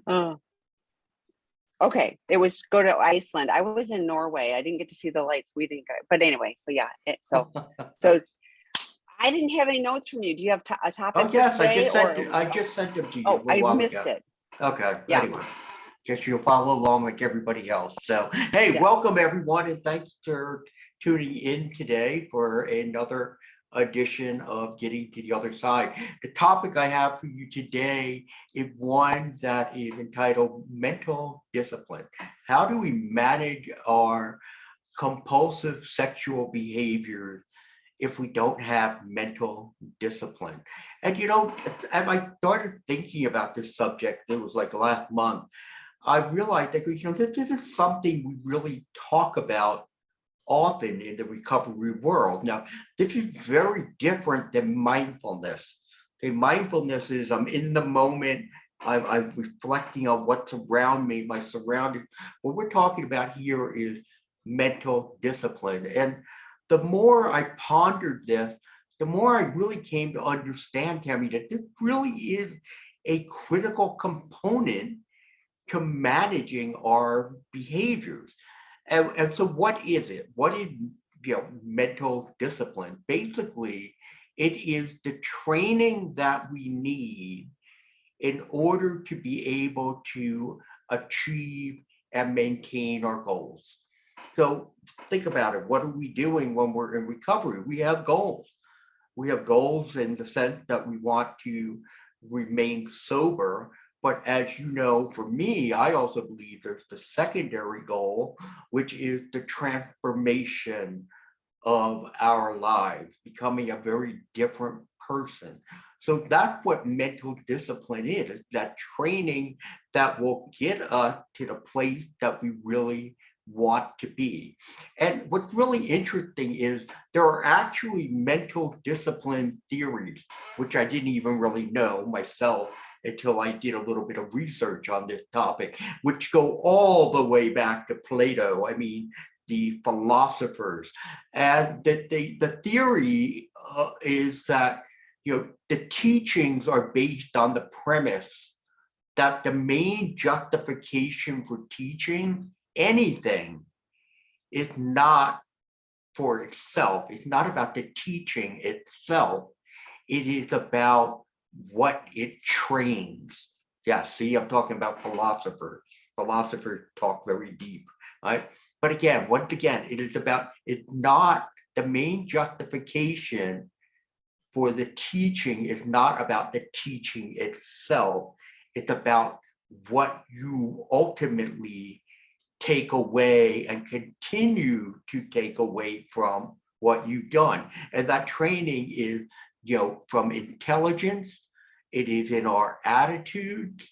Oh, okay. It was go to Iceland. I was in Norway. I didn't get to see the lights. We didn't go, but anyway, so yeah. So I didn't have any notes from you. Do you have a topic Oh for yes, today? I just sent them to you a Oh, little I while missed ago. it. Okay, Yeah. anyway, guess you'll follow along like everybody else. So, hey, Yes. welcome everyone, and thanks for tuning in today for another edition of Getting to the Other Side. The topic I have for you today is one that is entitled Mental Discipline. How do we manage our compulsive sexual behavior if we don't have mental discipline? And as I started thinking about this subject, it was like last month, I realized that this is something we really talk about often in the recovery world. Now, this is very different than mindfulness. Okay, mindfulness is I'm in the moment, I'm reflecting on what's around me, my surroundings. What we're talking about here is mental discipline. And the more I pondered this, the more I really came to understand, Tammy, that this really is a critical component to managing our behaviors. And so what is it? What is mental discipline? Basically, it is the training that we need in order to be able to achieve and maintain our goals. So think about it. What are we doing when we're in recovery? We have goals. We have goals in the sense that we want to remain sober. But as you know, for me, I also believe there's the secondary goal, which is the transformation of our lives, becoming a very different person. So that's what mental discipline is that training that will get us to the place that we really want to be. And what's really interesting is there are actually mental discipline theories, which I didn't even really know myself until I did a little bit of research on this topic, which go all the way back to Plato. I mean, the philosophers. And that the theory is that the teachings are based on the premise that the main justification for teaching anything is not for itself. It's not about the teaching itself. It is about what it trains. Yeah, see, I'm talking about philosophers. Philosophers talk very deep, right? But again, once again, it's not the main justification for the teaching is not about the teaching itself. It's about what you ultimately take away and continue to take away from what you've done. And that training is, from intelligence, it is in our attitudes,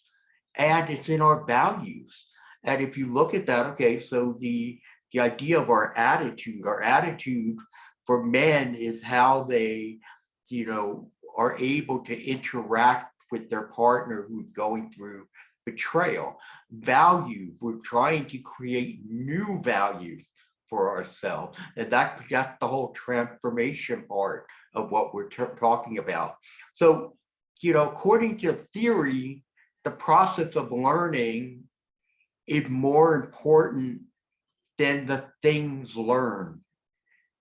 and it's in our values. And if you look at that, okay, so the idea of our attitude for men is how they, are able to interact with their partner who's going through betrayal. Value, we're trying to create new values for ourselves. And that's the whole transformation part of what we're talking about. So, according to theory, the process of learning is more important than the things learned.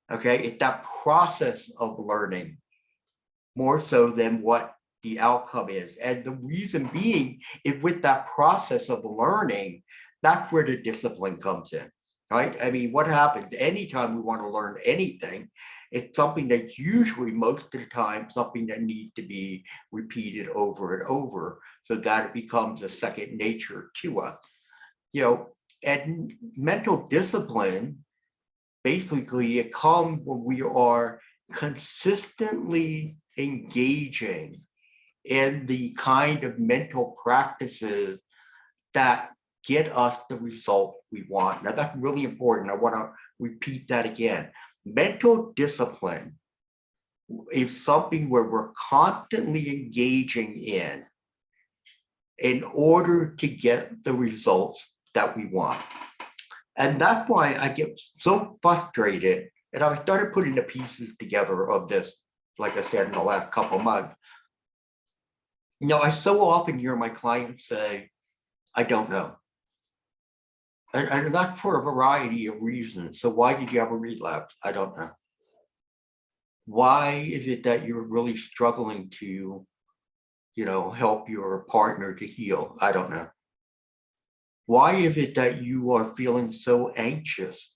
Okay, it's that process of learning more so than what the outcome is. And the reason being is with that process of learning, that's where the discipline comes in, right? I mean, what happens anytime we want to learn anything, it's something that's usually most of the time something that needs to be repeated over and over so that it becomes a second nature to us. And mental discipline, basically it comes when we are consistently engaging in the kind of mental practices that get us the result we want. Now that's really important. I want to repeat that again. Mental discipline is something where we're constantly engaging in order to get the results that we want. And that's why I get so frustrated. And I started putting the pieces together of this, like I said, in the last couple of months. I so often hear my clients say, I don't know. And that's for a variety of reasons. So why did you have a relapse? I don't know. Why is it that you're really struggling to, help your partner to heal? I don't know. Why is it that you are feeling so anxious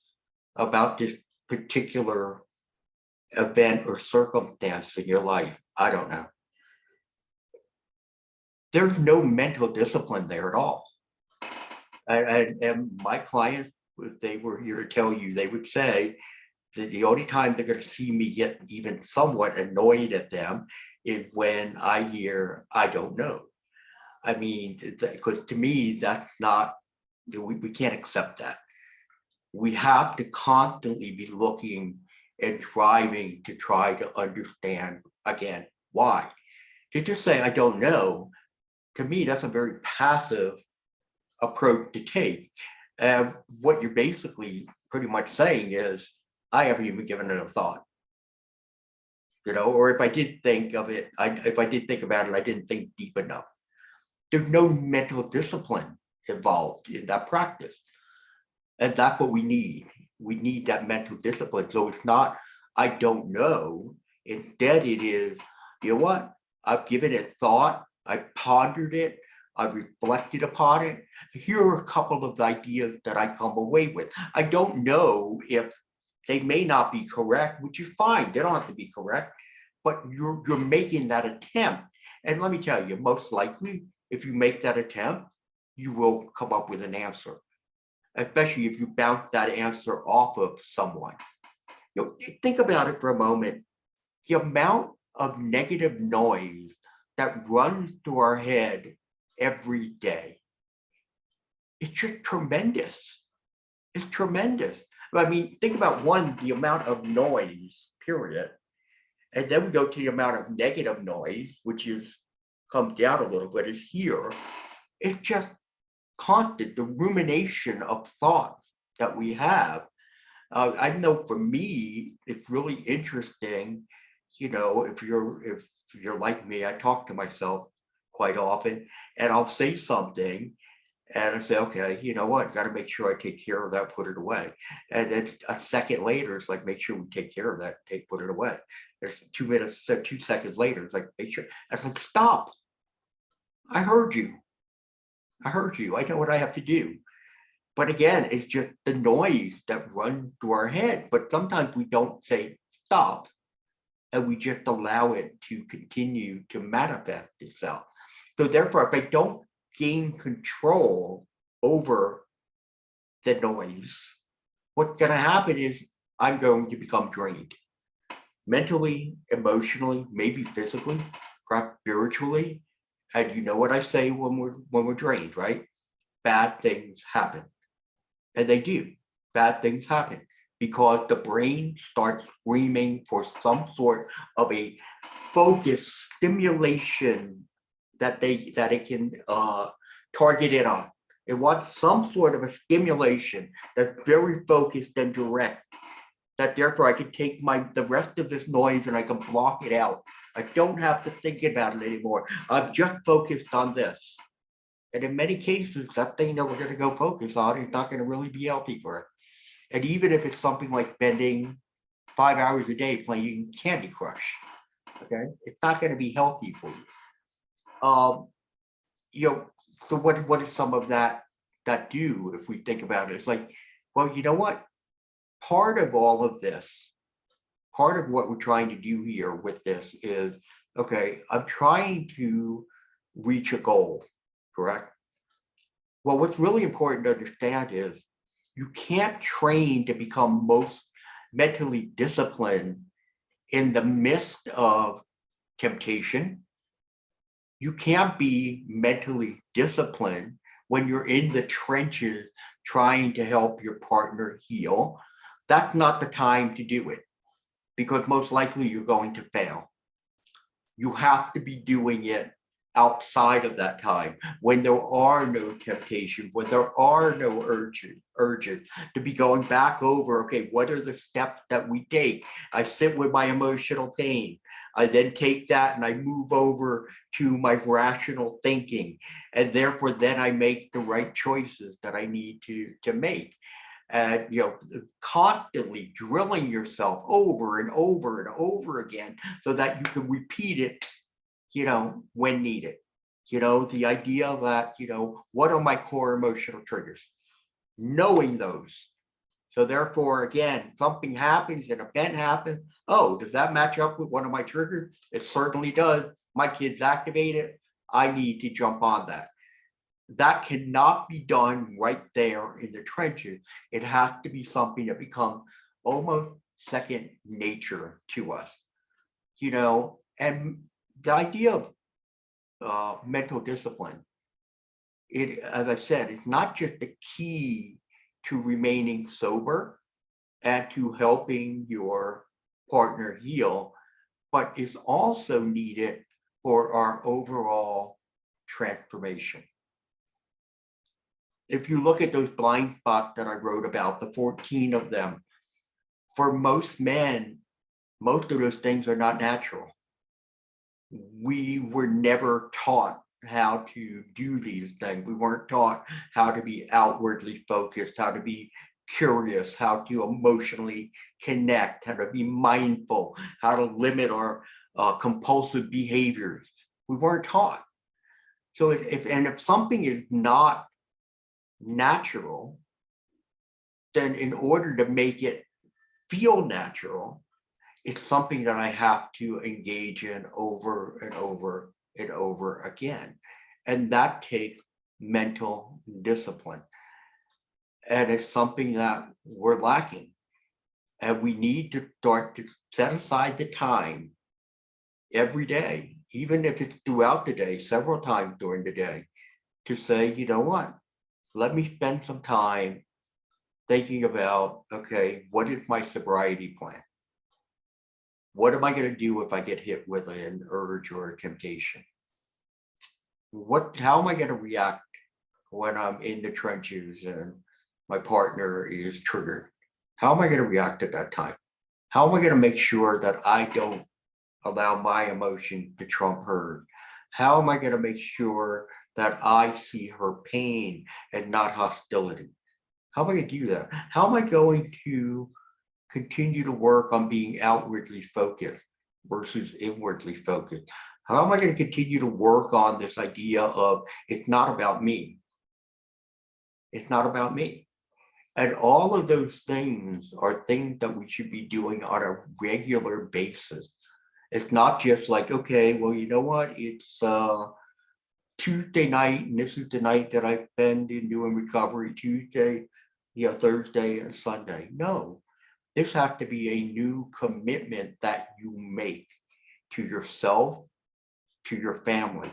about this particular event or circumstance in your life? I don't know. There's no mental discipline there at all. And my clients, if they were here to tell you, they would say that the only time they're going to see me get even somewhat annoyed at them is when I hear, I don't know. I mean, because to me, that's not, we can't accept that. We have to constantly be looking and striving to try to understand again, why. To just say, I don't know, to me, that's a very passive approach to take. And what you're basically pretty much saying is, I haven't even given it a thought. Or if I did think of it, if I did think about it, I didn't think deep enough. There's no mental discipline involved in that practice. And that's what we need. We need that mental discipline. So it's not, I don't know. Instead, it is, you know what? I've given it thought. I've pondered it. I've reflected upon it. Here are a couple of ideas that I come away with. I don't know if they may not be correct, which is fine. They don't have to be correct, but you're making that attempt. And let me tell you, most likely, if you make that attempt, you will come up with an answer, especially if you bounce that answer off of someone. Think about it for a moment. The amount of negative noise that runs through our head every day, it's just tremendous. It's tremendous. I mean, think about the amount of noise, period. And then we go to the amount of negative noise, which comes down a little bit, is here. It's just constant, the rumination of thoughts that we have. I know for me, it's really interesting, if you're like me, I talk to myself quite often, and I'll say something and I say, okay, you know what, got to make sure I take care of that, put it away. And then a second later, it's like, make sure we take care of that, put it away. There's 2 minutes, so 2 seconds later, it's like, make sure. I was like, stop. I heard you. I heard you. I know what I have to do. But again, it's just the noise that runs through our head. But sometimes we don't say stop, and we just allow it to continue to manifest itself. So therefore, if I don't gain control over the noise, what's going to happen is I'm going to become drained mentally, emotionally, maybe physically, perhaps spiritually. And you know what I say when we're drained, right? Bad things happen. And they do. Bad things happen because the brain starts screaming for some sort of a focus stimulation that it can target it on. It wants some sort of a stimulation that's very focused and direct, that therefore I can take the rest of this noise and I can block it out. I don't have to think about it anymore. I'm just focused on this. And in many cases, that thing that we're going to go focus on is not going to really be healthy for it. And even if it's something like spending 5 hours a day playing Candy Crush, okay, it's not going to be healthy for you. So what is some of that do if we think about it? It's like, well, you know what? Part of all of this, part of what we're trying to do here with this is, okay, I'm trying to reach a goal, correct? Well, what's really important to understand is you can't train to become most mentally disciplined in the midst of temptation. You can't be mentally disciplined when you're in the trenches trying to help your partner heal. That's not the time to do it because most likely you're going to fail. You have to be doing it outside of that time when there are no temptations, when there are no urges to be going back over, okay, what are the steps that we take? I sit with my emotional pain. I then take that and I move over to my rational thinking. And therefore, then I make the right choices that I need to make. And, constantly drilling yourself over and over and over again so that you can repeat it, when needed. The idea that, what are my core emotional triggers? Knowing those. So therefore, again, something happens, an event happens. Oh, does that match up with one of my triggers? It certainly does. My kid's activated. I need to jump on that. That cannot be done right there in the trenches. It has to be something that becomes almost second nature to us. And the idea of mental discipline, as I said, it's not just the key to remaining sober and to helping your partner heal, but is also needed for our overall transformation. If you look at those blind spots that I wrote about, the 14 of them, for most men, most of those things are not natural. We were never taught how to do these things. We weren't taught how to be outwardly focused, how to be curious, how to emotionally connect, how to be mindful, how to limit our compulsive behaviors. We weren't taught. So if something is not natural, then in order to make it feel natural, it's something that I have to engage in over and over and over again. And that takes mental discipline. And it's something that we're lacking. And we need to start to set aside the time every day, even if it's throughout the day, several times during the day, to say, you know what, let me spend some time thinking about, okay, what is my sobriety plan? What am I going to do if I get hit with an urge or a temptation? How am I going to react when I'm in the trenches and my partner is triggered? How am I going to react at that time? How am I going to make sure that I don't allow my emotion to trump hers? How am I going to make sure that I see her pain and not hostility? How am I going to do that? How am I going to continue to work on being outwardly focused versus inwardly focused? How am I going to continue to work on this idea of it's not about me? It's not about me. And all of those things are things that we should be doing on a regular basis. It's not just like, okay, well, you know what? It's Tuesday night, and this is the night that I spend in doing recovery, Tuesday, Thursday and Sunday. No, this has to be a new commitment that you make to yourself, to your family,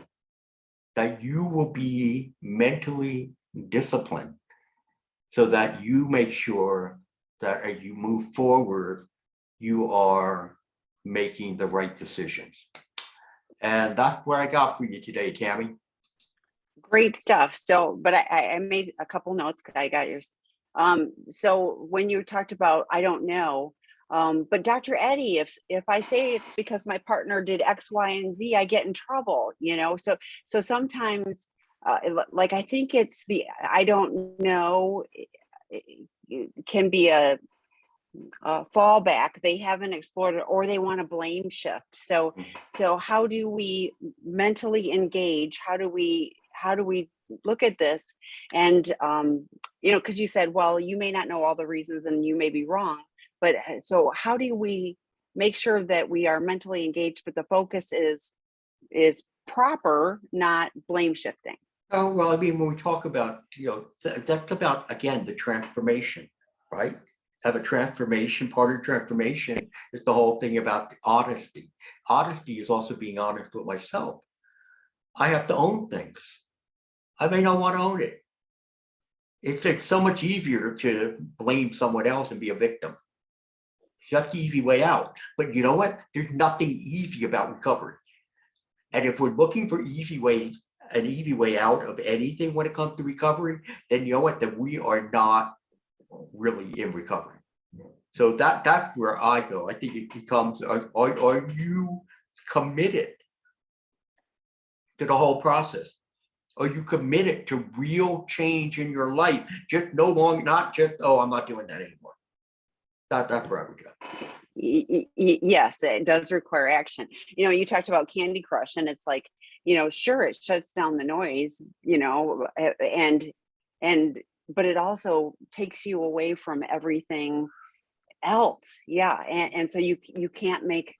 that you will be mentally disciplined so that you make sure that as you move forward, you are making the right decisions. And that's what I got for you today, Tammy. Great stuff. So, but I made a couple notes because I got yours. So when you talked about, I don't know, but Dr. Eddie, if I say it's because my partner did X, Y, and Z, I get in trouble, So sometimes, like I think it's the I don't know, it can be a fallback. They haven't explored it, or they want to blame shift. So how do we mentally engage? How do we look at this? And because you said, well, you may not know all the reasons and you may be wrong, but so how do we make sure that we are mentally engaged, but the focus is proper, not blame shifting? Oh, well, I mean, when we talk about, that's about, again, the transformation, right? Have a transformation. Part of transformation is the whole thing about honesty. Honesty is also being honest with myself. I have to own things. I may not want to own it. It's so much easier to blame someone else and be a victim. It's just the easy way out. But you know what? There's nothing easy about recovery. And if we're looking for an easy way out of anything when it comes to recovery, then you know what? That we are not really in recovery. So that's where I go. I think it becomes, are you committed to the whole process? Are you committed to real change in your life? Just no longer, not just, oh, I'm not doing that anymore. Not that forever job. Yes, it does require action. You know, you talked about Candy Crush, and it's like, you know, sure, it shuts down the noise, you know, and but it also takes you away from everything else. Yeah, and so you can't make,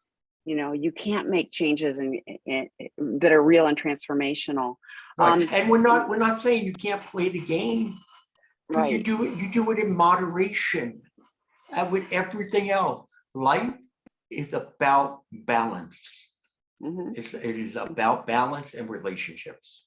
you know, you can't make changes that are real and transformational. Right. And we're not saying you can't play the game, but Right. you do it in moderation. And with everything else, life is about balance. Mhm. It is about balance and relationships.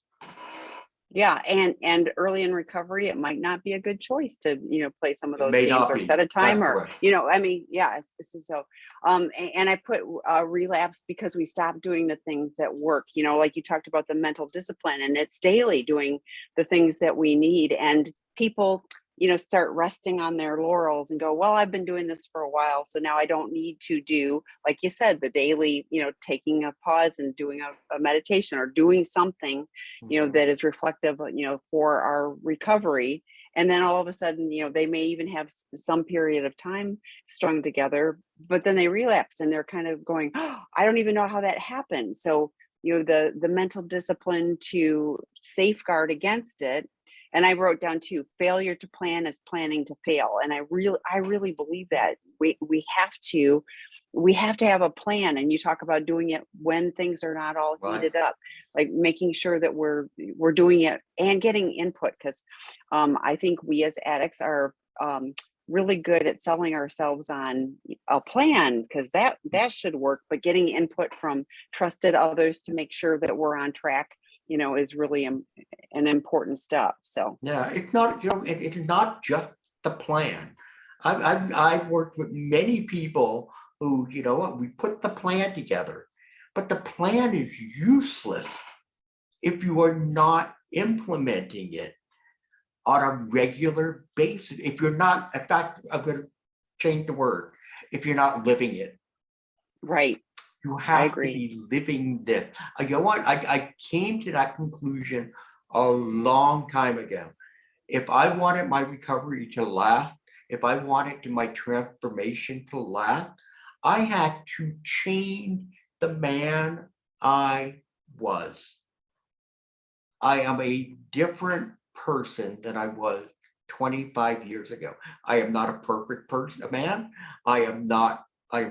Yeah, and early in recovery, it might not be a good choice to, you know, play some of It those may games not or set be. a That's timer, correct. you know, I mean, yeah, so, and I put relapse because we stopped doing the things that work, you know, like you talked about the mental discipline, and it's daily doing the things that we need. And people, you know, start resting on their laurels and go, well, I've been doing this for a while, so now I don't need to do, like you said, the daily, you know, taking a pause and doing a meditation or doing something, you know, Mhm. that is reflective, you know, for our recovery. And then all of a sudden, you know, they may even have some period of time strung together, but then they relapse and they're kind of going, oh, I don't even know how that happened. So, you know, the mental discipline to safeguard against it. And I wrote down too, failure to plan is planning to fail. And I really believe that we have to have a plan. And you talk about doing it when things are not all Right. heated up, like making sure that we're doing it and getting input. Because I think we as addicts are really good at selling ourselves on a plan, because that should work. But getting input from trusted others to make sure that we're on track, you know, is really an important step. So Yeah, it's not, you know, it's not just the plan. I've worked with many people who, you know what, we put the plan together, but the plan is useless if you are not implementing it on a regular basis. If you're not, in fact, I'm going to change the word. If you're not living it, right, you I have to agree. be living this. You know what? I came to that conclusion a long time ago. If I wanted my recovery to last, if I wanted my transformation to last, I had to change the man I was. I am a different person than I was 25 years ago. I am not a perfect person, a man. I am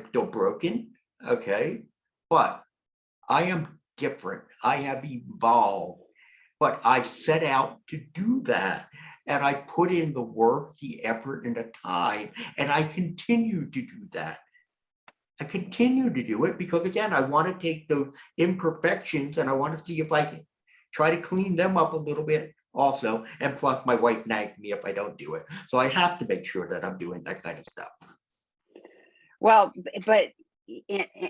still broken. Okay. But I am different. I have evolved. But I set out to do that. And I put in the work, the effort, and the time. And I continue to do that. I continue to do it because, again, I want to take those imperfections and I want to see if I can try to clean them up a little bit also. And plus, my wife nags me if I don't do it. So I have to make sure that I'm doing that kind of stuff. Well, but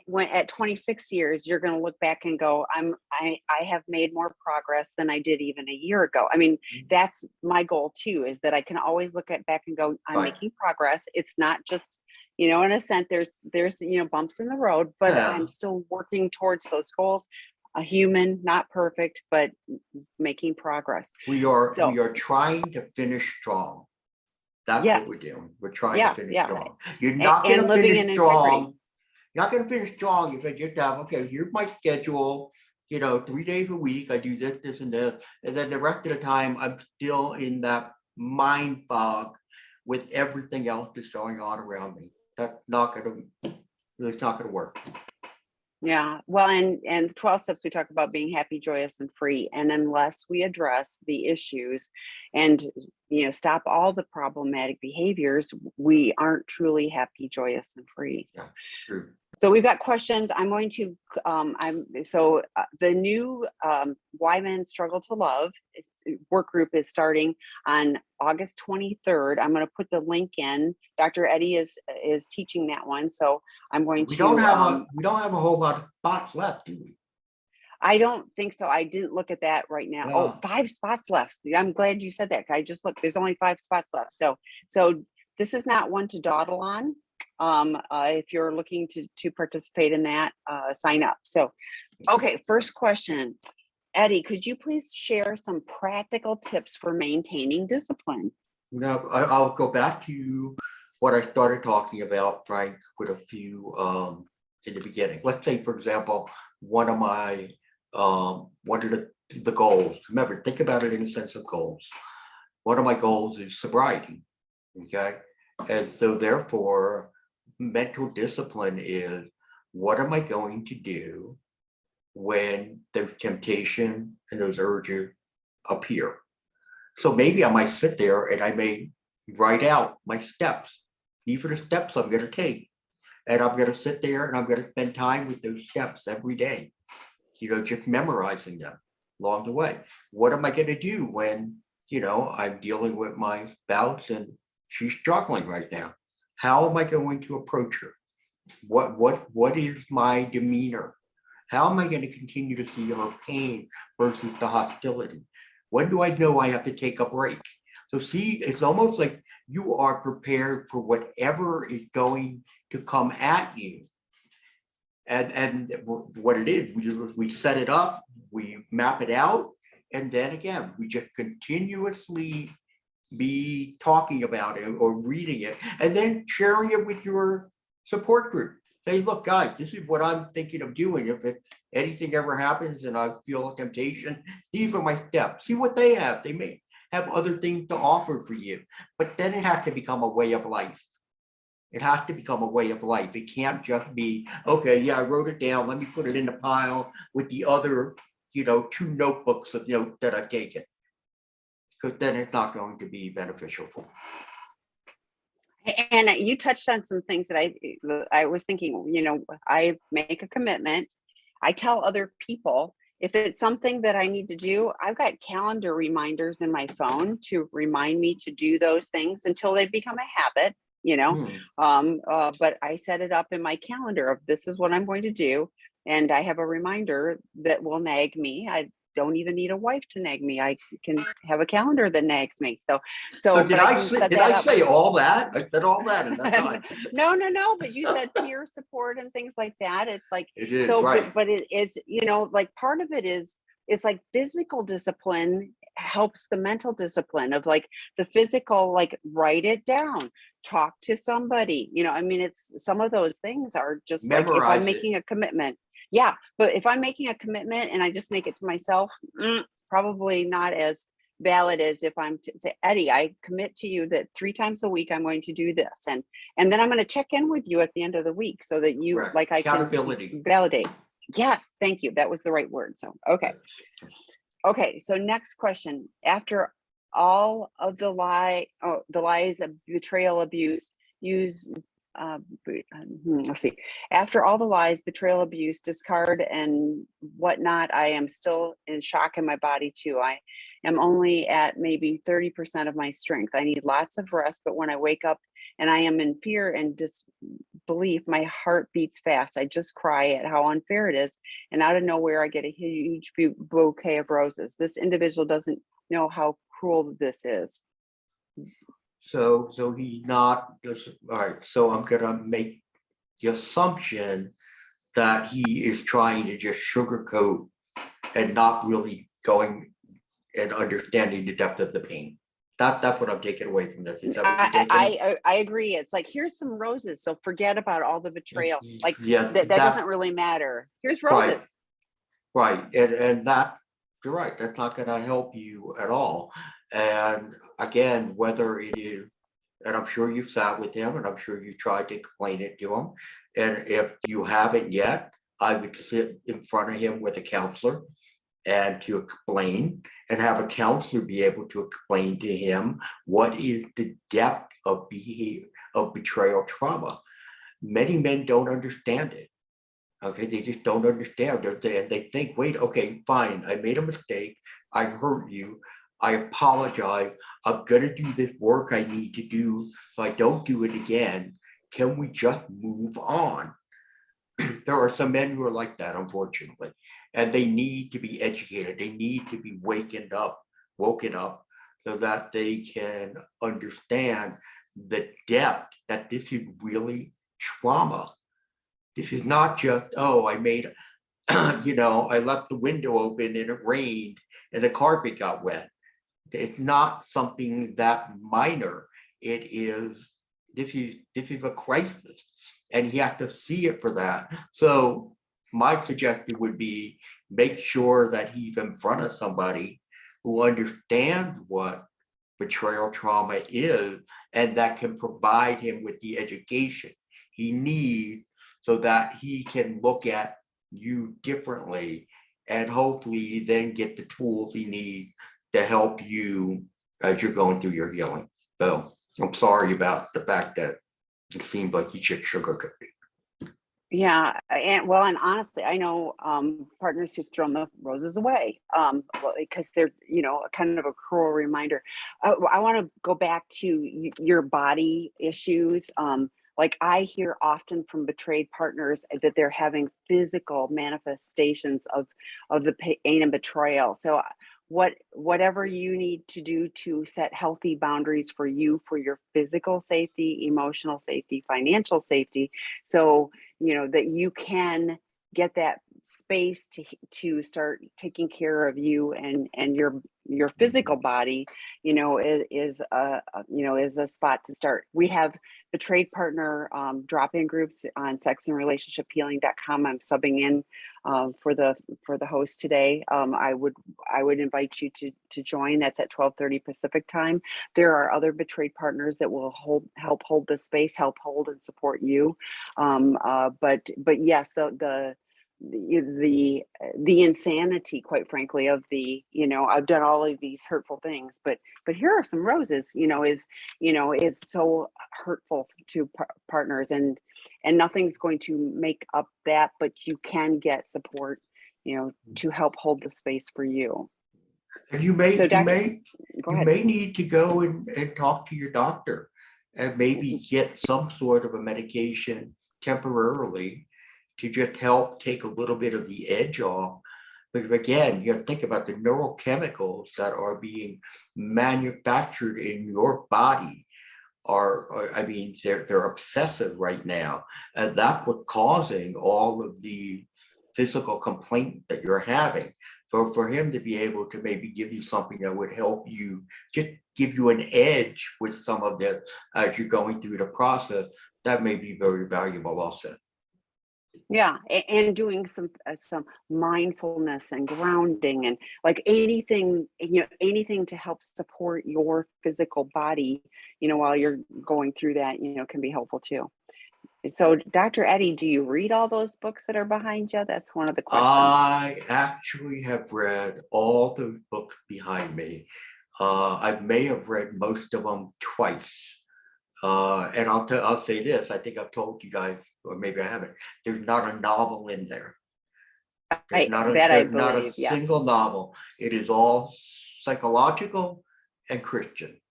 when at 26 years, you're going to look back and go, I have made more progress than I did even a year ago. I mean, that's my goal too, is that I can always look at back and go, I'm Right. making progress. It's not just, you know, in a sense, there's, you know, bumps in the road, but Yeah. I'm still working towards those goals. A human, not perfect, but making progress. We So are trying to finish strong. That's what we're yes, doing. We're trying to yeah, finish yeah, strong. You're not going and to living in finish integrity. strong. You're not going to finish strong if I just have, okay, here's my schedule, you know, 3 days a week. I do this, this, and this. And then the rest of the time, I'm still in that mind fog with everything else that's going on around me. That's not going to, it's not going to work. Yeah. Well, and the 12 steps, we talk about being happy, joyous, and free. And unless we address the issues and, you know, stop all the problematic behaviors, we aren't truly happy, joyous, and free. So, Yeah, true. so we've got questions. I'm going to, the new Why Men Struggle to Love work group is starting on August 23rd. I'm going to put the link in. Dr. Eddie is teaching that one. So I'm going We to, don't have a whole lot of spots left, do we? I don't think so. I didn't look at that right now. Oh, Yeah. 5 spots left. I'm glad you said that. I just looked, there's only 5 spots left. So this is not one to dawdle on. If you're looking to participate in that, sign up. So, okay, first question. Eddie, could you please share some practical tips for maintaining discipline? Now, I'll go back to what I started talking about, Frank, with a few in the beginning. Let's say, for example, one of the goals. Remember, think about it in the sense of goals. One of my goals is sobriety. Okay, and so therefore, mental discipline is, what am I going to do when those temptation and those urges appear? So maybe I might sit there and I may write out my steps. These are the steps I'm going to take. And I'm going to sit there and I'm going to spend time with those steps every day, just memorizing them along the way. What am I going to do when, I'm dealing with my spouse and she's struggling right now? How am I going to approach her? What is my demeanor? How am I going to continue to see her pain versus the hostility? When do I know I have to take a break? So see, it's almost like you are prepared for whatever is going to come at you. And what it is, we set it up, we map it out, and then again, we just continuously be talking about it or reading it, and then sharing it with your support group. Say, look, guys, this is what I'm thinking of doing. If anything ever happens and I feel a temptation, these are my steps. See what they have. They may have other things to offer for you, but then it has to become a way of life. It has to become a way of life. It can't just be, okay, yeah, I wrote it down. Let me put it in the pile with the other, 2 notebooks of notes that I've taken. Because then it's not going to be beneficial for me. And you touched on some things that I was thinking, I make a commitment. I tell other people if it's something that I need to do, I've got calendar reminders in my phone to remind me to do those things until they become a habit, but I set it up in my calendar of this is what I'm going to do. And I have a reminder that will nag me. I don't even need a wife to nag me. I can have a calendar that nags me. So did I say all that? I said all that in that time. No. But you said peer support and things like that. It's like, it is, so, right. but it's, like part of it is, it's like physical discipline helps the mental discipline of like the physical, like write it down, talk to somebody, it's some of those things are just memorize like if I'm making a commitment. Yeah, but if I'm making a commitment and I just make it to myself, probably not as valid as if I'm to say, Eddie, I commit to you that 3 times a week I'm going to do this, and then I'm going to check in with you at the end of the week so that you right. like I can validate. Yes, thank you. That was the right word. So okay. So next question: after all of the lies of betrayal, abuse, let's see. After all the lies, betrayal, abuse, discard, and whatnot, I am still in shock in my body too. I am only at maybe 30% of my strength. I need lots of rest, but when I wake up and I am in fear and disbelief, my heart beats fast. I just cry at how unfair it is. And out of nowhere, I get a huge bouquet of roses. This individual doesn't know how cruel this is. So he's not just, all right. So I'm going to make the assumption that he is trying to just sugarcoat and not really going and understanding the depth of the pain. That's what I'm taking away from this. Is that what you're taking? I agree. It's like, here's some roses. So forget about all the betrayal. Like that doesn't really matter. Here's roses. Right. And that, you're right. That's not going to help you at all. And again, whether it is, and I'm sure you've sat with him and I'm sure you tried to explain it to him. And if you haven't yet, I would sit in front of him with a counselor and to explain and have a counselor be able to explain to him what is the depth of behavior of betrayal trauma. Many men don't understand it. Okay, they just don't understand. They think, wait, okay, fine, I made a mistake. I hurt you. I apologize. I'm gonna do this work I need to do so I don't do it again. Can we just move on? There are some men who are like that, unfortunately, and they need to be educated. They need to be woken up so that they can understand the depth that this is really trauma. This is not just, oh, I made, I left the window open and it rained and the carpet got wet. It's not something that minor. This is a crisis, and you have to see it for that. So my suggestion would be make sure that he's in front of somebody who understands what betrayal trauma is, and that can provide him with the education he needs so that he can look at you differently, and hopefully then get the tools he needs to help you as you're going through your healing. So I'm sorry about the fact that it seemed like you should sugarcoat it. Yeah, and honestly, I know partners who've thrown the roses away because they're, kind of a cruel reminder. I want to go back to your body issues. Like I hear often from betrayed partners that they're having physical manifestations of the pain and betrayal. So whatever you need to do to set healthy boundaries for you, for your physical safety, emotional safety, financial safety, so that you can get that space to start taking care of you and your physical body, is a spot to start. We have betrayed partner drop-in groups on sexandrelationshiphealing.com. I'm subbing in for the host today. I would invite you to join. That's at 12:30 Pacific time. There are other betrayed partners that will help hold the space, help hold and support you. But yes, the insanity, quite frankly, of I've done all of these hurtful things, but here are some roses, is so hurtful to partners, and nothing's going to make up that, but you can get support, to help hold the space for you. And you may Go ahead. need to go and talk to your doctor and maybe get some sort of a medication temporarily to just help take a little bit of the edge off. But again, you have to think about the neurochemicals that are being manufactured in your body they're obsessive right now. And that's what's causing all of the physical complaint that you're having. So for him to be able to maybe give you something that would help you, just give you an edge with some of that as you're going through the process, that may be very valuable also. Yeah, and doing some mindfulness and grounding, and like anything to help support your physical body, while you're going through that, can be helpful too. So, Dr. Eddie, do you read all those books that are behind you? That's one of the questions. I actually have read all the books behind me. I may have read most of them twice. And I'll say this, I think I've told you guys, or maybe I haven't, there's not a novel in there. There's not a single novel. It is all psychological and Christian.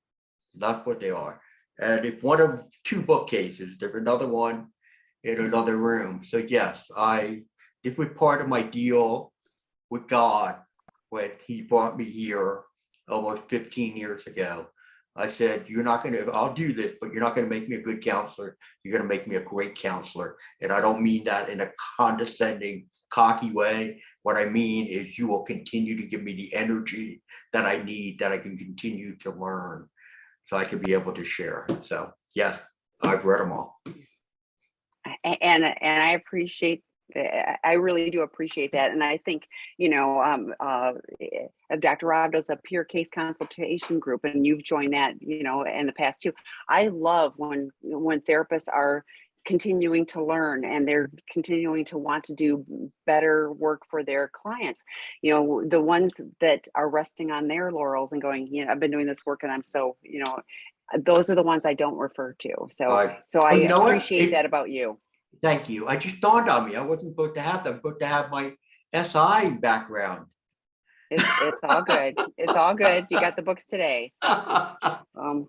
That's what they are. And it's one of two bookcases. There's another one in another room. So yes, this was part of my deal with God when he brought me here almost 15 years ago. I said, I'll do this, but you're not going to make me a good counselor. You're going to make me a great counselor. And I don't mean that in a condescending, cocky way. What I mean is you will continue to give me the energy that I need, that I can continue to learn, so I can be able to share. So yes, I've read them all. And I appreciate, I really do appreciate that. And I think, Dr. Rob does a peer case consultation group, and you've joined that, in the past too. I love when therapists are continuing to learn and they're continuing to want to do better work for their clients. The ones that are resting on their laurels and going, I've been doing this work and I'm so, those are the ones I don't refer to. So I appreciate that about you. Thank you. I just dawned on me. I wasn't supposed to have them. I'm supposed to have my SI background. It's all good. It's all good. You got the books today. So,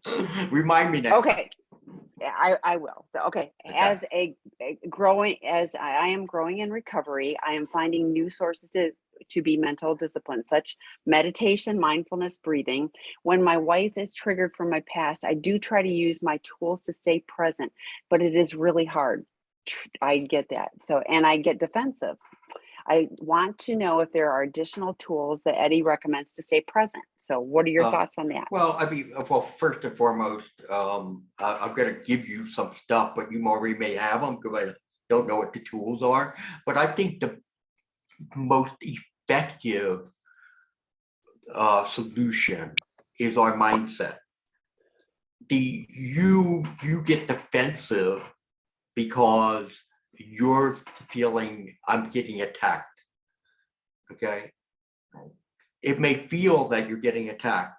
remind me next. Okay. I will. So, okay. As I am growing in recovery, I am finding new sources to be mental discipline, such meditation, mindfulness, breathing. When my wife is triggered from my past, I do try to use my tools to stay present, but it is really hard. I get that. So, and I get defensive. I want to know if there are additional tools that Eddie recommends to stay present. So what are your thoughts on that? Well, I mean, well, first and foremost, I'm going to give you some stuff, but you already may have them because I don't know what the tools are. But I think the most effective solution is our mindset. You get defensive because you're feeling I'm getting attacked. Okay. It may feel that you're getting attacked.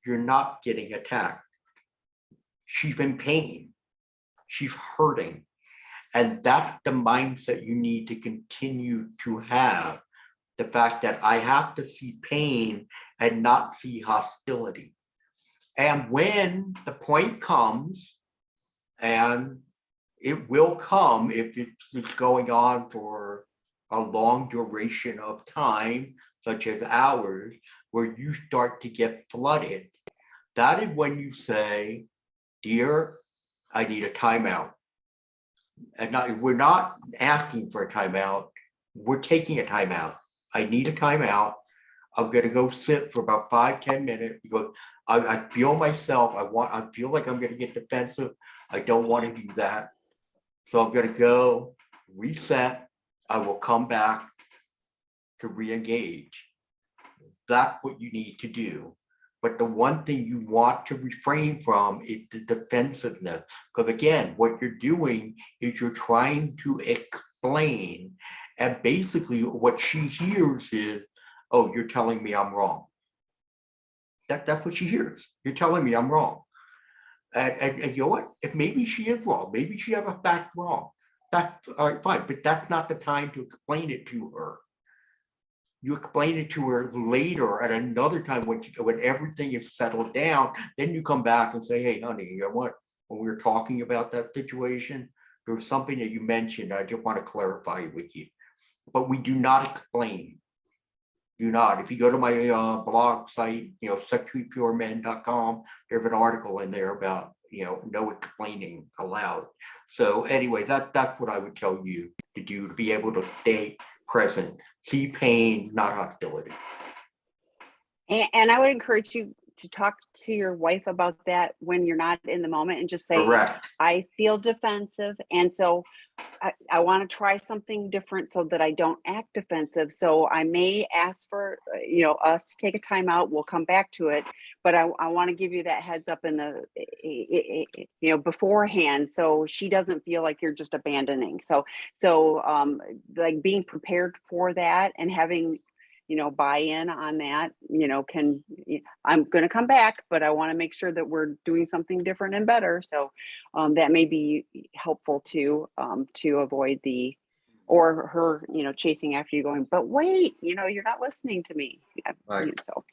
You're not getting attacked. She's in pain. She's hurting. And that's the mindset you need to continue to have. The fact that I have to see pain and not see hostility. And when the point comes, and it will come if it's going on for a long duration of time, such as hours, where you start to get flooded, that is when you say, dear, I need a timeout. And we're not asking for a timeout. We're taking a timeout. I need a timeout. I'm going to go sit for about 5-10 minutes because I feel myself. I feel like I'm going to get defensive. I don't want to do that. So I'm going to go reset. I will come back to re-engage. That's what you need to do. But the one thing you want to refrain from is the defensiveness. Because again, what you're doing is you're trying to explain. And basically what she hears is, oh, you're telling me I'm wrong. That's what she hears. You're telling me I'm wrong. And you know what? If maybe she is wrong, maybe she has a fact wrong. That's all right, fine. But that's not the time to explain it to her. You explain it to her later at another time when everything is settled down. Then you come back and say, hey, honey, you know what? When we were talking about that situation, there was something that you mentioned. I just want to clarify with you. But we do not explain. Do not. If you go to my blog site, sexuallypuremen.com, there's an article in there about, no explaining allowed. So anyway, that's what I would tell you to do to be able to stay present, see pain, not hostility. And I would encourage you to talk to your wife about that when you're not in the moment and just say, correct. I feel defensive. And so I want to try something different so that I don't act defensive. So I may ask for, us to take a time out. We'll come back to it. But I want to give you that heads up in the, beforehand. So she doesn't feel like you're just abandoning. So like being prepared for that and having, buy in on that, I'm going to come back, but I want to make sure that we're doing something different and better. So that may be helpful to avoid or her, chasing after you going, but wait, you're not listening to me. Right. So,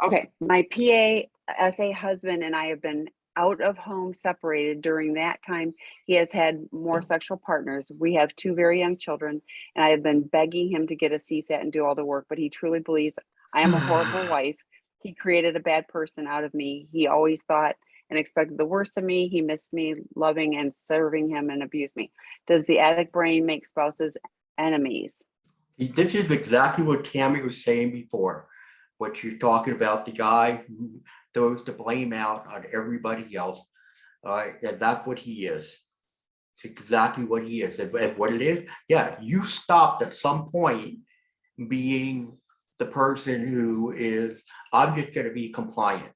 okay. My PASA husband and I have been out of home separated. During that time, he has had more sexual partners. We have 2 very young children, and I have been begging him to get a CSAT and do all the work, but he truly believes I am a horrible wife. He created a bad person out of me. He always thought and expected the worst of me. He missed me loving and serving him and abused me. Does the addict brain make spouses enemies? This is exactly what Tammy was saying before. What you're talking about, the guy who throws the blame out on everybody else. And that's what he is. It's exactly what he is. And what it is, yeah, you stopped at some point being the person who is, I'm just going to be compliant.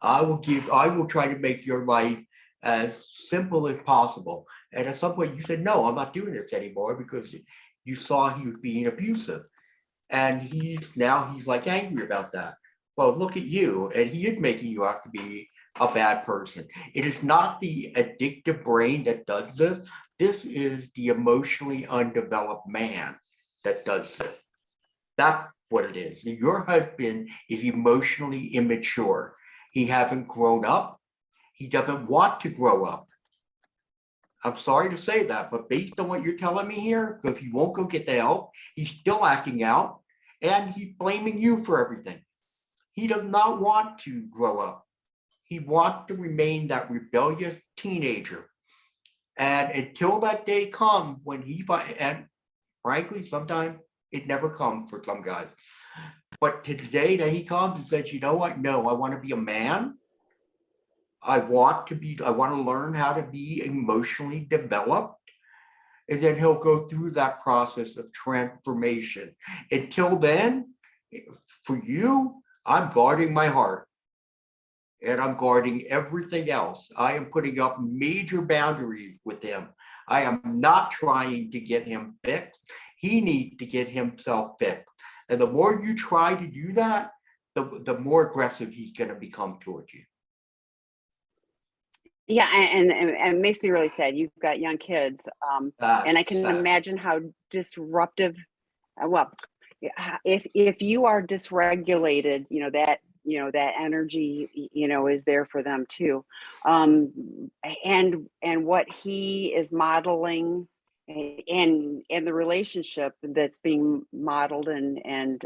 I will try to make your life as simple as possible. And at some point you said, no, I'm not doing this anymore because you saw he was being abusive. And he's like angry about that. Well, look at you, and he is making you out to be a bad person. It is not the addictive brain that does this. This is the emotionally undeveloped man that does this. That's what it is. Your husband is emotionally immature. He hasn't grown up. He doesn't want to grow up. I'm sorry to say that, but based on what you're telling me here, if he won't go get the help, he's still acting out. and he's blaming you for everything. He does not want to grow up. He wants to remain that rebellious teenager. And until that day comes when and frankly, sometimes it never comes for some guys. But to the day that he comes and says, you know what? No, I want to be a man. I want to learn how to be emotionally developed. And then he'll go through that process of transformation. Until then, for you, I'm guarding my heart and I'm guarding everything else. I am putting up major boundaries with him. I am not trying to get him fixed. He needs to get himself fixed. And the more you try to do that, the more aggressive he's going to become towards you. Yeah, and it makes me really sad. You've got young kids, and I can imagine how disruptive. Well, if you are dysregulated, that energy, is there for them too, and what he is modeling, and the relationship that's being modeled, and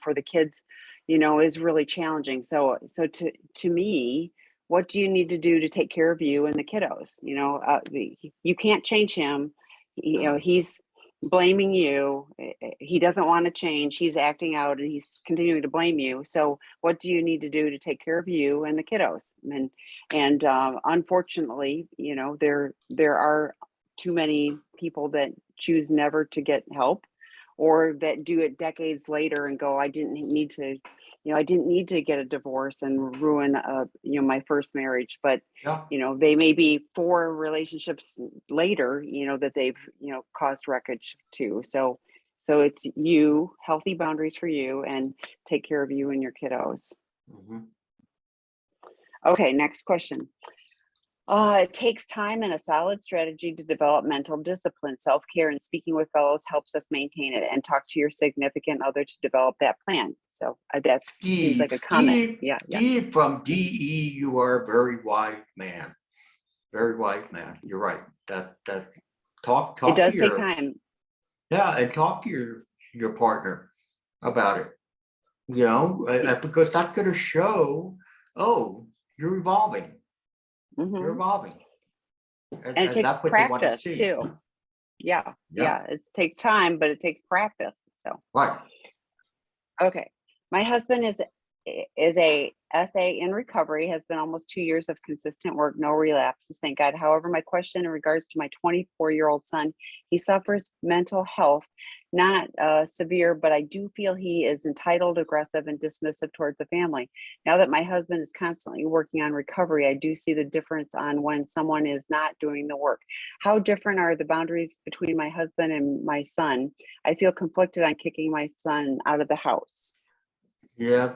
for the kids, is really challenging. So to me, what do you need to do to take care of you and the kiddos? You can't change him. He's blaming you. He doesn't want to change. He's acting out and he's continuing to blame you. So what do you need to do to take care of you and the kiddos? And unfortunately, there are too many people that choose never to get help, or that do it decades later and go, I didn't need to get a divorce and ruin my first marriage. But Yeah. they may be 4 relationships later, that they've caused wreckage to. So it's healthy boundaries for you, and take care of you and your kiddos. Mm-hmm. Okay, next question. It takes time and a solid strategy to develop mental discipline. Self-care and speaking with fellows helps us maintain it, and talk to your significant other to develop that plan. So that seems like a comment. Yeah. Steve from DE, you are a very wise man. Very wise man. You're right. That talk It does to take time. Yeah, and talk to your partner about it. Because that's going to show, oh, you're evolving. Mm-hmm. You're evolving. And it takes that's what they want to practice see. too. Yeah. It takes time, but it takes practice. So Right. Okay. My husband is a SA in recovery, has been almost 2 years of consistent work, no relapses, thank God. However, my question in regards to my 24-year-old son, he suffers mental health, not severe, but I do feel he is entitled, aggressive, and dismissive towards the family. Now that my husband is constantly working on recovery, I do see the difference on when someone is not doing the work. How different are the boundaries between my husband and my son? I feel conflicted on kicking my son out of the house. Yeah,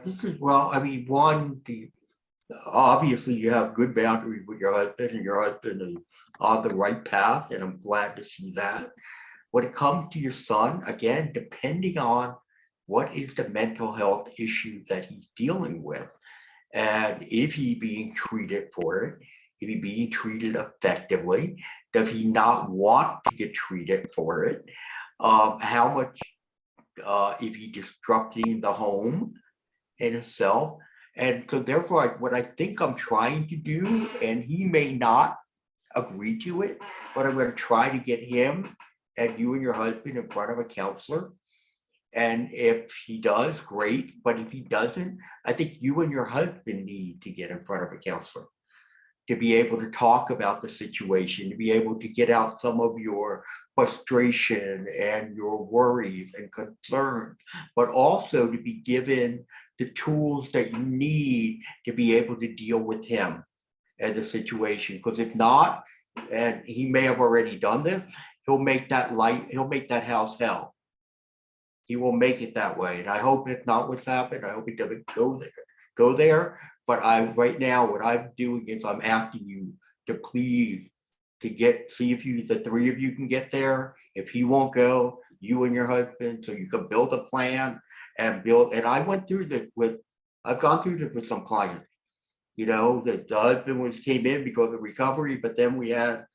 obviously you have good boundaries with your husband, and your husband is on the right path, and I'm glad to see that. When it comes to your son, again, depending on what is the mental health issue that he's dealing with, and if he's being treated for it, if he's being treated effectively, does he not want to get treated for it? How much, if he's disrupting the home in itself. And so therefore, what I think I'm trying to do, and he may not agree to it, but I'm going to try to get him and you and your husband in front of a counselor. And if he does, great. But if he doesn't, I think you and your husband need to get in front of a counselor to be able to talk about the situation, to be able to get out some of your frustration and your worries and concerns, but also to be given the tools that you need to be able to deal with him and the situation. Because if not, and he may have already done this, he'll make that house hell. He will make it that way. And I hope it's not what's happened. I hope it doesn't go there. But right now, what I'm doing is I'm asking you to please see if the 3 of you can get there. If he won't go, you and your husband, so you can build a plan and build. And I've gone through this with some clients. The husband came in because of recovery, but then we had,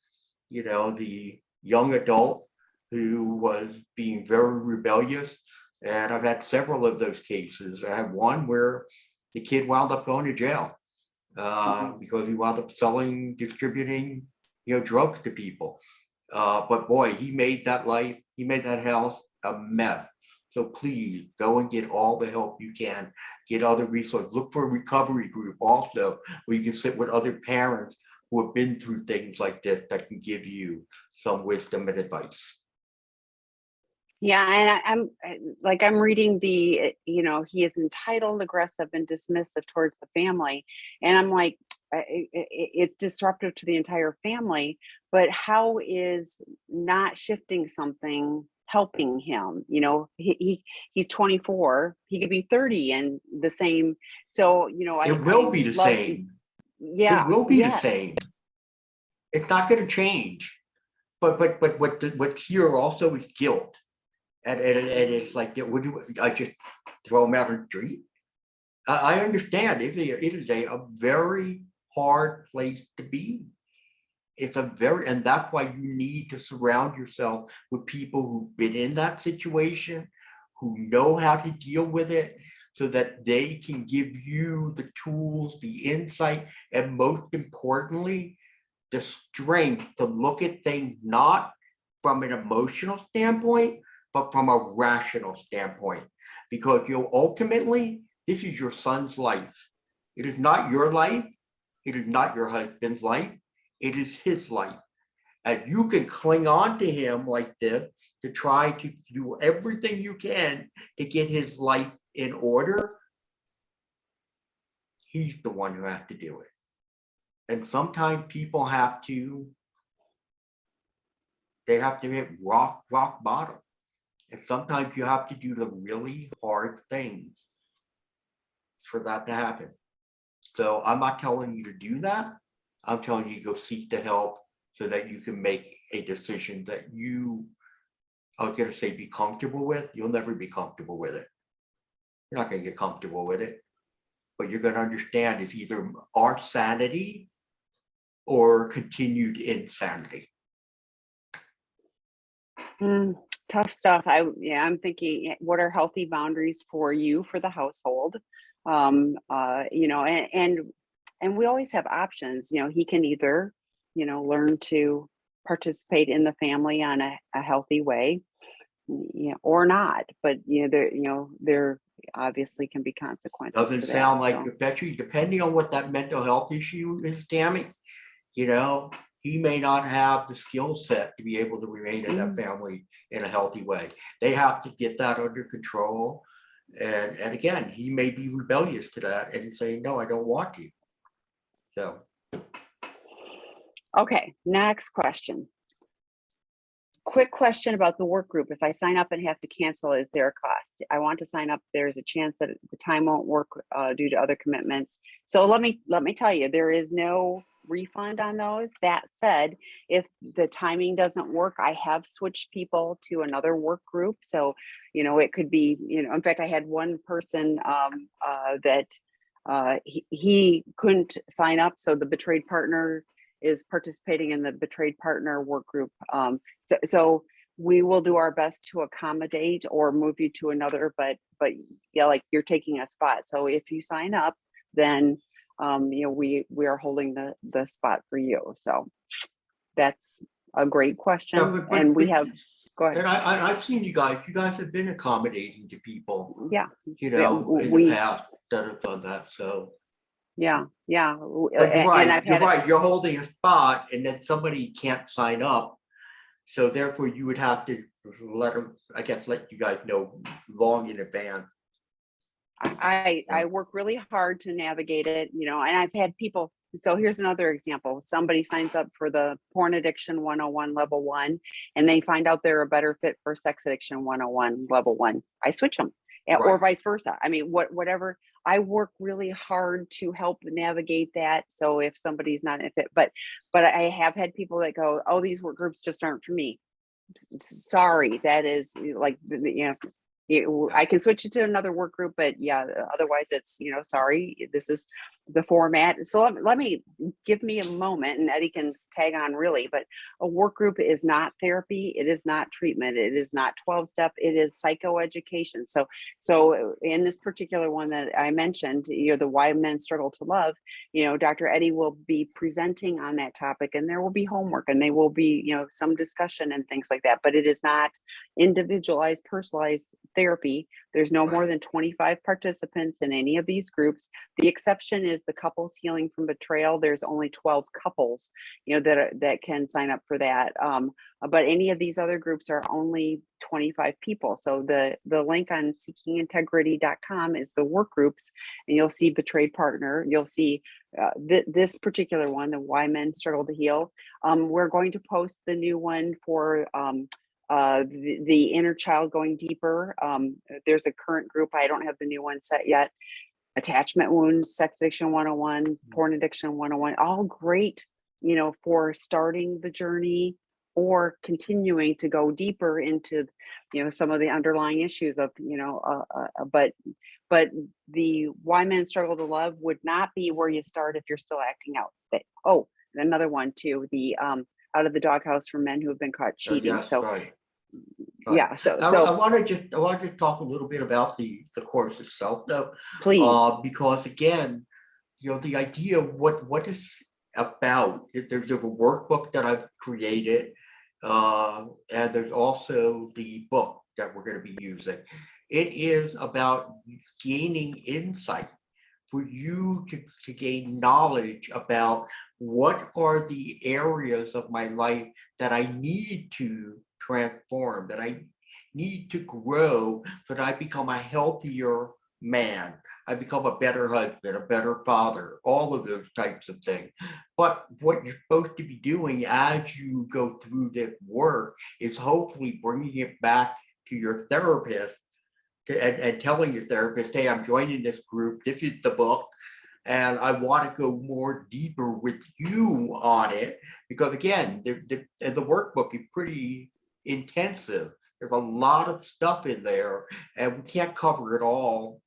the young adult who was being very rebellious. And I've had several of those cases. I have one where the kid wound up going to jail because he wound up selling, distributing, drugs to people. But boy, he made that house a mess. So please go and get all the help you can. Get other resources. Look for a recovery group also, where you can sit with other parents who have been through things like this that can give you some wisdom and advice. Yeah, and I'm reading the, he is entitled, aggressive, and dismissive towards the family, and I'm like, it's disruptive to the entire family. But how is not shifting something helping him? He's 24. He could be 30 and the same. So It I will be the love. same. It Yeah. will be the Yes. same. It's not going to change. But what's here also is guilt. And it's like, would you? I just throw them out on the street. I understand. It is a very hard place to be. And that's why you need to surround yourself with people who've been in that situation, who know how to deal with it, so that they can give you the tools, the insight, and most importantly, the strength to look at things not from an emotional standpoint, but from a rational standpoint. Because ultimately, this is your son's life. It is not your life. It is not your husband's life. It is his life. And you can cling on to him like this to try to do everything you can to get his life in order. He's the one who has to do it. And sometimes people have to hit rock bottom. And sometimes you have to do the really hard things for that to happen. So I'm not telling you to do that. I'm telling you to go seek the help so that you can make a decision that I was going to say be comfortable with. You'll never be comfortable with it. You're not going to get comfortable with it. But you're going to understand it's either our sanity or continued insanity. Tough stuff. I'm thinking, what are healthy boundaries for you, for the household? And we always have options. He can either, learn to participate in the family on a healthy way, or not. But there obviously can be consequences. Doesn't sound like, especially depending on what that mental health issue is, Tammy, he may not have the skill set to be able to remain in that family in a healthy way. They have to get that under control. And again, he may be rebellious to that and saying, no, I don't want to. So. Okay, next question. Quick question about the work group. If I sign up and have to cancel, is there a cost? I want to sign up. There's a chance that the time won't work due to other commitments. So let me tell you, there is no refund on those. That said, if the timing doesn't work, I have switched people to another work group. So, it could be, in fact, I had one person that he couldn't sign up. So the betrayed partner is participating in the betrayed partner work group. So we will do our best to accommodate or move you to another, but yeah, like you're taking a spot. So if you sign up, then we are holding the spot for you. So that's a great question. Yeah, and we have, go ahead. And I've seen you guys have been accommodating to people, Yeah. in the past that have done that. So yeah. but you're right. You're holding a spot and then somebody can't sign up. So therefore you would have to let you guys know long in advance. I work really hard to navigate it, and I've had people. So here's another example. Somebody signs up for the porn addiction 101 level 1, and they find out they're a better fit for sex addiction 101 level 1. I switch them, or vice versa. I mean, whatever. I work really hard to help navigate that. So if somebody's not in fit, but I have had people that go, oh, these work groups just aren't for me. Sorry, that is like, I can switch it to another work group, but yeah, otherwise it's, sorry, this is the format. So let me give me a moment, and Eddie can tag on really, but a work group is not therapy. It is not treatment. It is not 12-step. It is psychoeducation. So in this particular one that I mentioned, the Why Men Struggle to Love, Dr. Eddie will be presenting on that topic, and there will be homework, and they will be, some discussion and things like that, but it is not individualized, personalized therapy. There's no more than 25 participants in any of these groups. The exception is the couples healing from betrayal. There's only 12 couples, that can sign up for that. But any of these other groups are only 25 people. So the link on seekingintegrity.com is the work groups, and you'll see betrayed partner. You'll see this particular one, the Why Men Struggle to Heal. We're going to post the new one for the inner child going deeper. There's a current group. I don't have the new one set yet. Attachment wounds, sex addiction 101, porn addiction 101, all great, for starting the journey or continuing to go deeper into, some of the underlying issues of, but the Why Men Struggle to Love would not be where you start if you're still acting out. Oh, another one too, the Out of the Doghouse for Men Who Have Been Caught Cheating. Yes, So right. yeah, so I want to talk a little bit about the course itself, though, please. because again, the idea of what is about. There's a workbook that I've created, and there's also the book that we're going to be using. It is about gaining insight for you to gain knowledge about what are the areas of my life that I need to transform, that I need to grow so that I become a healthier man. I become a better husband, a better father, all of those types of things. But what you're supposed to be doing as you go through this work is hopefully bringing it back to your therapist and telling your therapist, hey, I'm joining this group. This is the book. And I want to go more deeper with you on it. Because again, the workbook is pretty intensive. There's a lot of stuff in there, and we can't cover it all,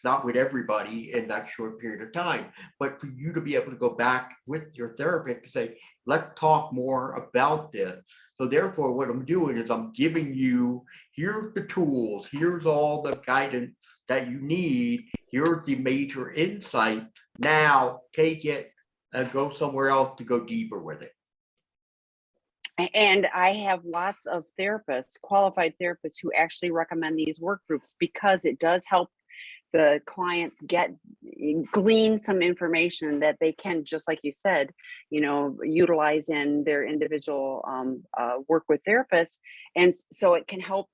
not with everybody in that short period of time. But for you to be able to go back with your therapist to say, let's talk more about this. So therefore, what I'm doing is I'm giving you, here's the tools, here's all the guidance that you need, here's the major insight. Now take it and go somewhere else to go deeper with it. And I have lots of therapists, qualified therapists, who actually recommend these work groups because it does help the clients glean some information that they can, just like you said, utilize in their individual work with therapists. And so it can help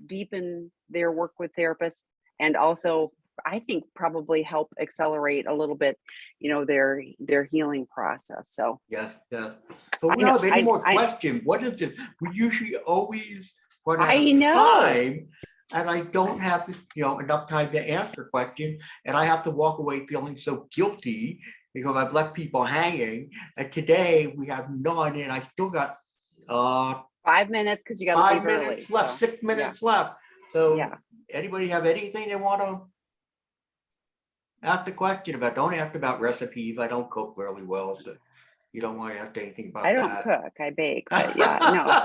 deepen their work with therapists, and also I think probably help accelerate a little bit, their healing process. So yes. So we don't have any more questions. What is it? We usually always run out of time, and I don't have enough time to answer a question, and I have to walk away feeling so guilty because I've left people hanging. And today we have none, and I still got 5 minutes because you got to leave 5 minutes early, left, 6 minutes left. So yeah. Anybody have anything they want to ask the question about? Don't ask about recipes. I don't cook really well, so you don't want to ask anything about that. I don't cook, I bake, but yeah, no.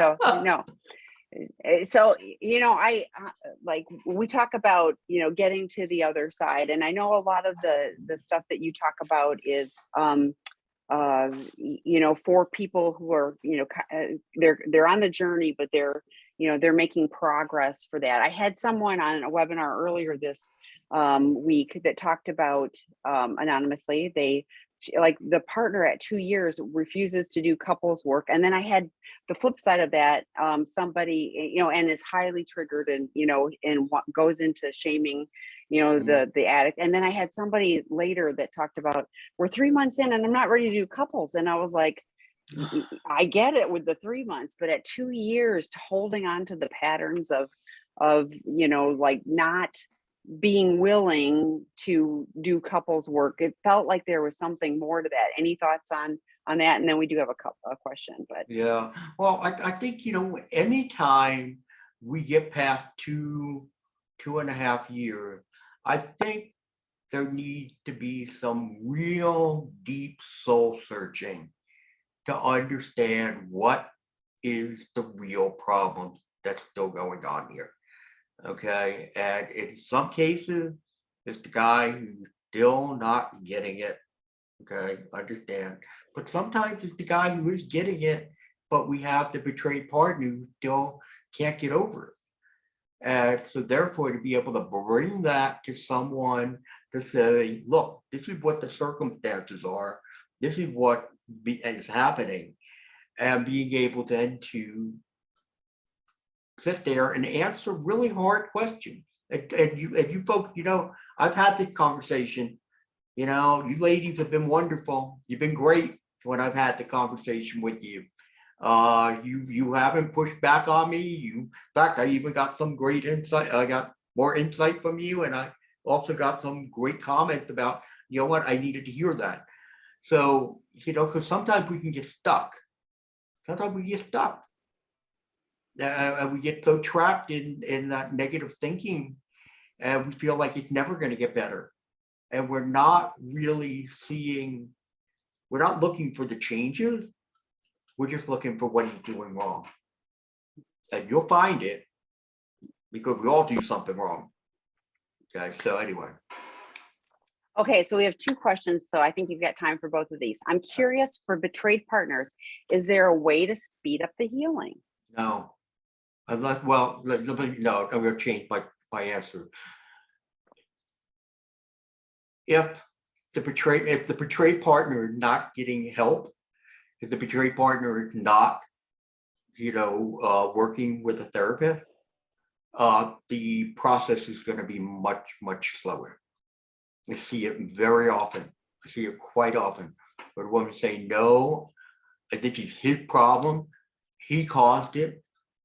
So I like, we talk about getting to the other side, and I know a lot of the stuff that you talk about is for people who are they're on the journey, but they're making progress for that. I had someone on a webinar earlier this week that talked about anonymously, like the partner at 2 years refuses to do couples work. And then I had the flip side of that, somebody, and is highly triggered and, and goes into shaming, the addict. And then I had somebody later that talked about, we're 3 months in and I'm not ready to do couples. And I was like, I get it with the 3 months, but at 2 years, holding on to the patterns of, like not being willing to do couples work, it felt like there was something more to that. Any thoughts on that? And then we do have a question, but yeah, well, I think anytime we get past 2.5 years, I think there needs to be some real deep soul searching to understand what is the real problem that's still going on here. Okay, and in some cases, it's the guy who's still not getting it. Okay, understand. But sometimes it's the guy who is getting it, but we have the betrayed partner who still can't get over it. And so therefore, to be able to bring that to someone to say, look, this is what the circumstances are, this is what is happening, and being able then to sit there and answer really hard questions. And you folks, I've had this conversation, you ladies have been wonderful. You've been great when I've had the conversation with you. You haven't pushed back on me. In fact, I even got some great insight. I got more insight from you, and I also got some great comments about, what, I needed to hear that. So, because sometimes we can get stuck. Sometimes we get stuck. And we get so trapped in that negative thinking, and we feel like it's never going to get better. And we're not really we're not looking for the changes. We're just looking for what he's doing wrong. And you'll find it, because we all do something wrong. Okay, so anyway. Okay, so we have 2 questions, so I think you've got time for both of these. I'm curious, for betrayed partners, is there a way to speed up the healing? No. Unless, well, no, I'm going to change my answer. If the betrayed partner is not getting help, if the betrayed partner is not, working with a therapist, the process is going to be much, much slower. I see it very often. I see it quite often. Where women say, no, I think it's his problem. He caused it.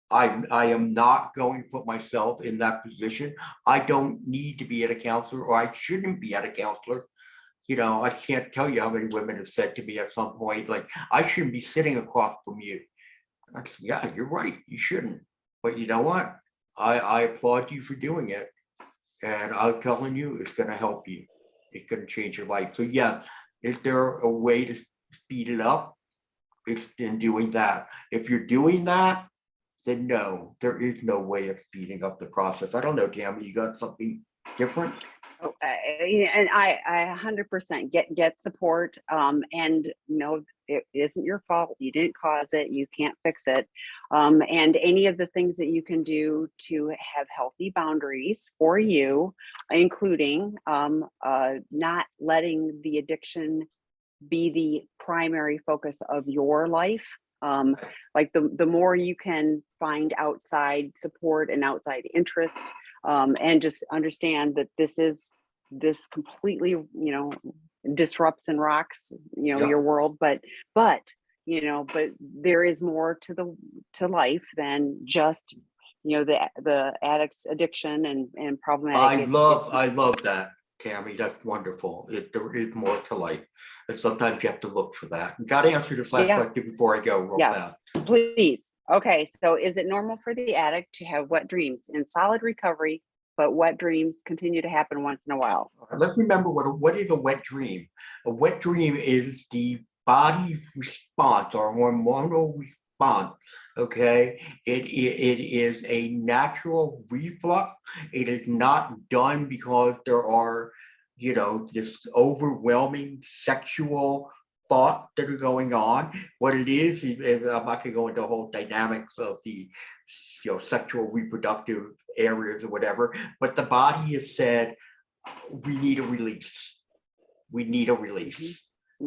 I am not going to put myself in that position. I don't need to be at a counselor, or I shouldn't be at a counselor. I can't tell you how many women have said to me at some point, like, I shouldn't be sitting across from you. Yeah, you're right. You shouldn't. But you know what? I applaud you for doing it. And I'm telling you, it's going to help you. It's going to change your life. So yeah, is there a way to speed it up? It's in doing that. If you're doing that, then no, there is no way of speeding up the process. I don't know, Tammy, you got something different? Oh, and I 100% get support. And no, it isn't your fault. You didn't cause it. You can't fix it. And any of the things that you can do to have healthy boundaries for you, including not letting the addiction be the primary focus of your life. Like the more you can find outside support and outside interest, and just understand that this completely, disrupts and rocks, Yeah. your world, but there is more to life than just, the addict's addiction and problematic. I love that, Tammy. That's wonderful. There is more to life. And sometimes you have to look for that. You got to answer this last Yeah. question before I go real Yes, fast. please. Okay, so is it normal for the addict to have wet dreams in solid recovery, but wet dreams continue to happen once in a while? Let's remember what is a wet dream. A wet dream is the body's response, our hormonal response. Okay, it is a natural reflux. It is not done because there are, this overwhelming sexual thoughts that are going on. What it is I'm not going to go into the whole dynamics of the sexual reproductive areas or whatever, but the body has said, we need a release. We need a release.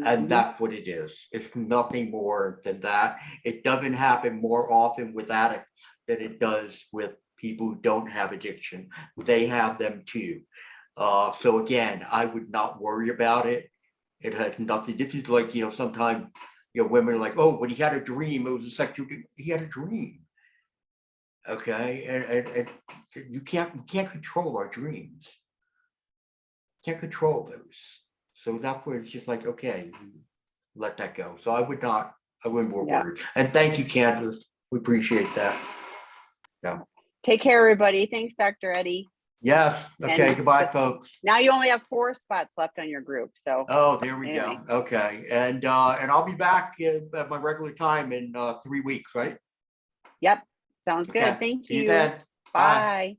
And that's what it is. It's nothing more than that. It doesn't happen more often with addicts than it does with people who don't have addiction. They have them too. So again, I would not worry about it. It has nothing. This is like, sometimes, women are like, oh, when he had a dream, it was a sexual dream. He had a dream. Okay, and you can't control our dreams. Can't control those. So that's where it's just like, okay, let that go. So I wouldn't be worried. And thank you, Candace. We appreciate that. Yeah. Take care, everybody. Thanks, Dr. Eddie. Yes. Okay. And Goodbye, so folks. now you only have 4 spots left on your group. So Oh, there we anyway, go. Okay. And I'll be back at my regular time in 3 weeks, right? yep. Sounds good. Okay. Thank See you you. then. Bye. Bye.